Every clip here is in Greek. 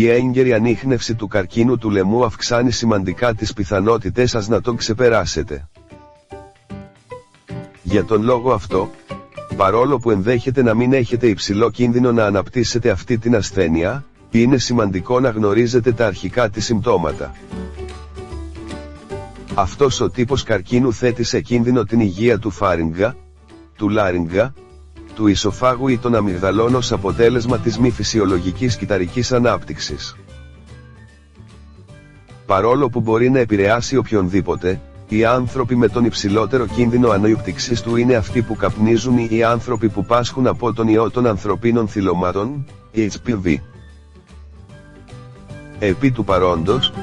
Η έγκαιρη ανίχνευση του καρκίνου του λαιμού αυξάνει σημαντικά τις πιθανότητες σας να τον ξεπεράσετε. Για τον λόγο αυτό, παρόλο που ενδέχεται να μην έχετε υψηλό κίνδυνο να αναπτύσσετε αυτή την ασθένεια, είναι σημαντικό να γνωρίζετε τα αρχικά της συμπτώματα. Αυτός ο τύπος καρκίνου θέτει σε κίνδυνο την υγεία του φάριγγα, του λάριγγα, του ισοφάγου ή των αμυγδαλών ως αποτέλεσμα της μη φυσιολογικής κυταρικής ανάπτυξης. Παρόλο που μπορεί να επηρεάσει οποιονδήποτε, οι άνθρωποι με τον υψηλότερο κίνδυνο ανύπτυξης του είναι αυτοί που καπνίζουν ή οι άνθρωποι που πάσχουν από τον ιό των ανθρωπίνων θυλωμάτων, HPV. Επί του παρόντος,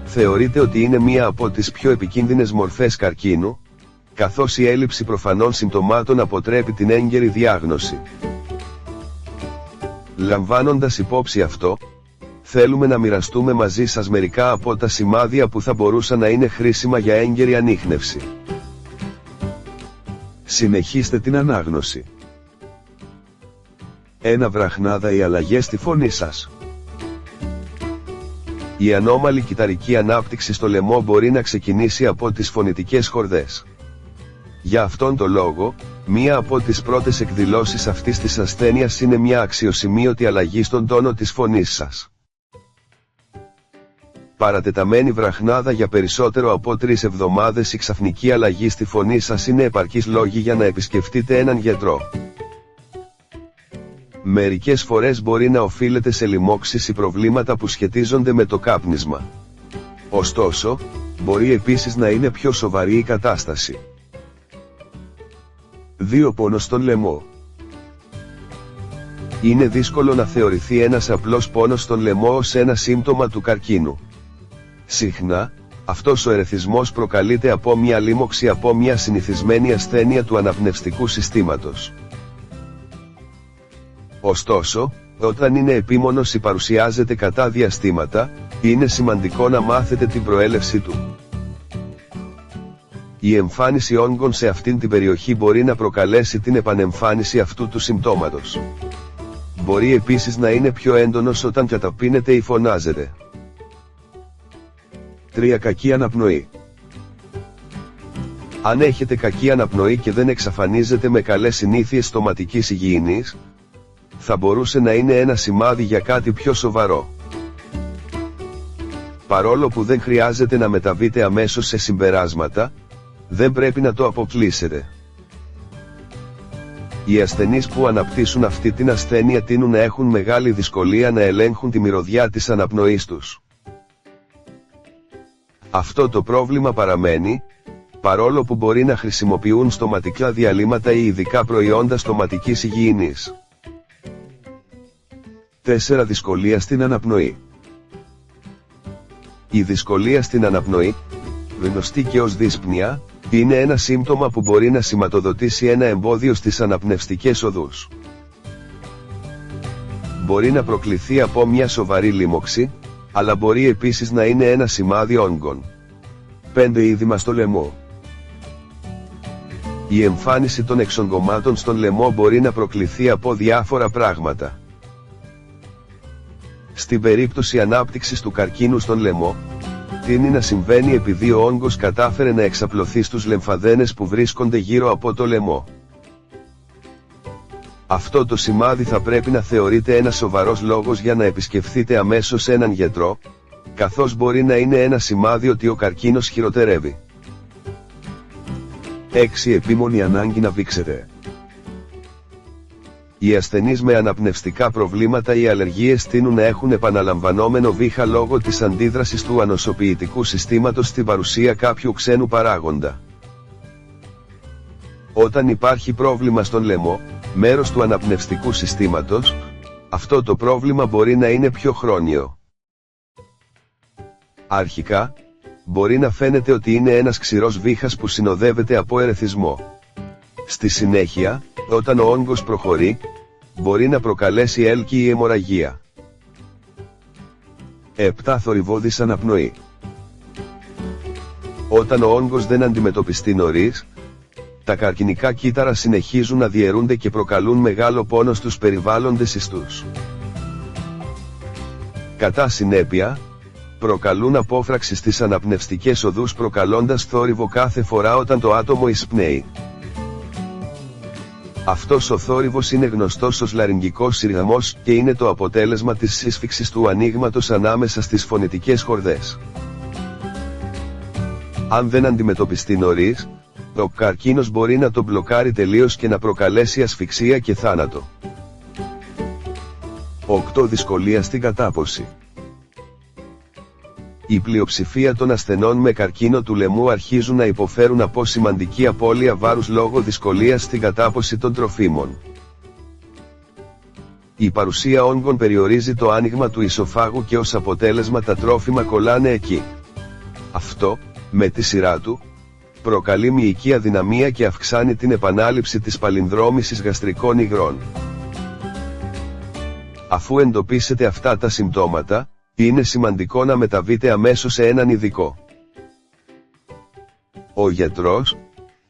θεωρείται ότι είναι μία από τις πιο επικίνδυνες μορφές καρκίνου, καθώς η έλλειψη προφανών συμπτωμάτων αποτρέπει την έγκαιρη διάγνωση. Λαμβάνοντας υπόψη αυτό, θέλουμε να μοιραστούμε μαζί σας μερικά από τα σημάδια που θα μπορούσαν να είναι χρήσιμα για έγκαιρη ανίχνευση. Συνεχίστε την ανάγνωση. 1. Βραχνάδα ή αλλαγές στη φωνή σας. Η ανώμαλη κυταρική ανάπτυξη στο λαιμό μπορεί να ξεκινήσει από τις φωνητικές χορδές. Για αυτόν τον λόγο, μία από τις πρώτες εκδηλώσεις αυτής της ασθένειας είναι μια αξιοσημείωτη αλλαγή στον τόνο της φωνής σας. Παρατεταμένη βραχνάδα για περισσότερο από 3 εβδομάδες ή ξαφνική αλλαγή στη φωνή σας είναι επαρκής λόγοι για να επισκεφτείτε έναν γιατρό. Μερικές φορές μπορεί να οφείλεται σε λοιμώξεις ή προβλήματα που σχετίζονται με το κάπνισμα. Ωστόσο, μπορεί επίσης να είναι πιο σοβαρή η κατάσταση. 2. Πόνος στον λαιμό. Είναι δύσκολο να θεωρηθεί ένας απλός πόνος στον λαιμό ως ένα σύμπτωμα του καρκίνου. Συχνά, αυτός ο ερεθισμός προκαλείται από μια λίμωξη από μια συνηθισμένη ασθένεια του αναπνευστικού συστήματος. Ωστόσο, όταν είναι επίμονος ή παρουσιάζεται κατά διαστήματα, είναι σημαντικό να μάθετε την προέλευσή του. Η εμφάνιση όγκων σε αυτήν την περιοχή μπορεί να προκαλέσει την επανεμφάνιση αυτού του συμπτώματος. Μπορεί επίσης να είναι πιο έντονος όταν καταπίνετε ή φωνάζετε. 3. Κακή αναπνοή. Αν έχετε κακή αναπνοή και δεν εξαφανίζεται με καλές συνήθειες στοματικής υγιεινής, θα μπορούσε να είναι ένα σημάδι για κάτι πιο σοβαρό. Παρόλο που δεν χρειάζεται να μεταβείτε αμέσως σε συμπεράσματα, δεν πρέπει να το αποκλείσετε. Οι ασθενείς που αναπτύσσουν αυτή την ασθένεια τείνουν να έχουν μεγάλη δυσκολία να ελέγχουν τη μυρωδιά της αναπνοής τους. Αυτό το πρόβλημα παραμένει, παρόλο που μπορεί να χρησιμοποιούν στοματικά διαλύματα ή ειδικά προϊόντα στοματικής υγιεινής. 4. Δυσκολία στην αναπνοή. Η δυσκολία στην αναπνοή, γνωστή και ως δύσπνοια, είναι ένα σύμπτωμα που μπορεί να σηματοδοτήσει ένα εμπόδιο στις αναπνευστικές οδούς. Μπορεί να προκληθεί από μια σοβαρή λίμωξη, αλλά μπορεί επίσης να είναι ένα σημάδι όγκων. 5. Είδημα στο λαιμό. Η εμφάνιση των εξογκωμάτων στον λαιμό μπορεί να προκληθεί από διάφορα πράγματα. Στην περίπτωση ανάπτυξης του καρκίνου στον λαιμό, τείνει να συμβαίνει επειδή ο όγκος κατάφερε να εξαπλωθεί στους λεμφαδένες που βρίσκονται γύρω από το λαιμό. Αυτό το σημάδι θα πρέπει να θεωρείται ένας σοβαρός λόγος για να επισκεφθείτε αμέσως έναν γιατρό, καθώς μπορεί να είναι ένα σημάδι ότι ο καρκίνος χειροτερεύει. 6. Επίμονη ανάγκη να βήξετε. Οι ασθενείς με αναπνευστικά προβλήματα ή αλλεργίες τείνουν να έχουν επαναλαμβανόμενο βήχα λόγω της αντίδρασης του ανοσοποιητικού συστήματος στην παρουσία κάποιου ξένου παράγοντα. Όταν υπάρχει πρόβλημα στον λαιμό, μέρος του αναπνευστικού συστήματος, αυτό το πρόβλημα μπορεί να είναι πιο χρόνιο. Αρχικά, μπορεί να φαίνεται ότι είναι ένας ξηρός βήχας που συνοδεύεται από ερεθισμό. Στη συνέχεια, όταν ο όγκος προχωρεί, μπορεί να προκαλέσει έλκη ή αιμορραγία. 7. Θορυβώδης αναπνοή. Όταν ο όγκος δεν αντιμετωπιστεί νωρίς, τα καρκινικά κύτταρα συνεχίζουν να διαιρούνται και προκαλούν μεγάλο πόνο στους περιβάλλοντες ιστούς. Κατά συνέπεια, προκαλούν απόφραξη στις αναπνευστικές οδούς προκαλώντας θόρυβο κάθε φορά όταν το άτομο εισπνέει. Αυτός ο θόρυβος είναι γνωστός ως λαρυγγικός συργαμός και είναι το αποτέλεσμα της σύσφιξης του ανοίγματος ανάμεσα στις φωνητικές χορδές. Αν δεν αντιμετωπιστεί νωρίς, ο καρκίνος μπορεί να τον μπλοκάρει τελείως και να προκαλέσει ασφυξία και θάνατο. 8. Δυσκολία στην κατάποση. Η πλειοψηφία των ασθενών με καρκίνο του λαιμού αρχίζουν να υποφέρουν από σημαντική απώλεια βάρους λόγω δυσκολίας στην κατάποση των τροφίμων. Η παρουσία όγκων περιορίζει το άνοιγμα του ισοφάγου και ως αποτέλεσμα τα τρόφιμα κολλάνε εκεί. Αυτό, με τη σειρά του, προκαλεί μυϊκή αδυναμία και αυξάνει την επανάληψη της παλινδρόμησης γαστρικών υγρών. Αφού εντοπίσετε αυτά τα συμπτώματα, είναι σημαντικό να μεταβείτε αμέσως σε έναν ειδικό. Ο γιατρός,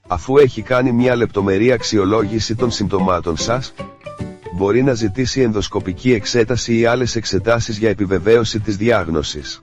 αφού έχει κάνει μια λεπτομερή αξιολόγηση των συμπτωμάτων σας, μπορεί να ζητήσει ενδοσκοπική εξέταση ή άλλες εξετάσεις για επιβεβαίωση της διάγνωσης.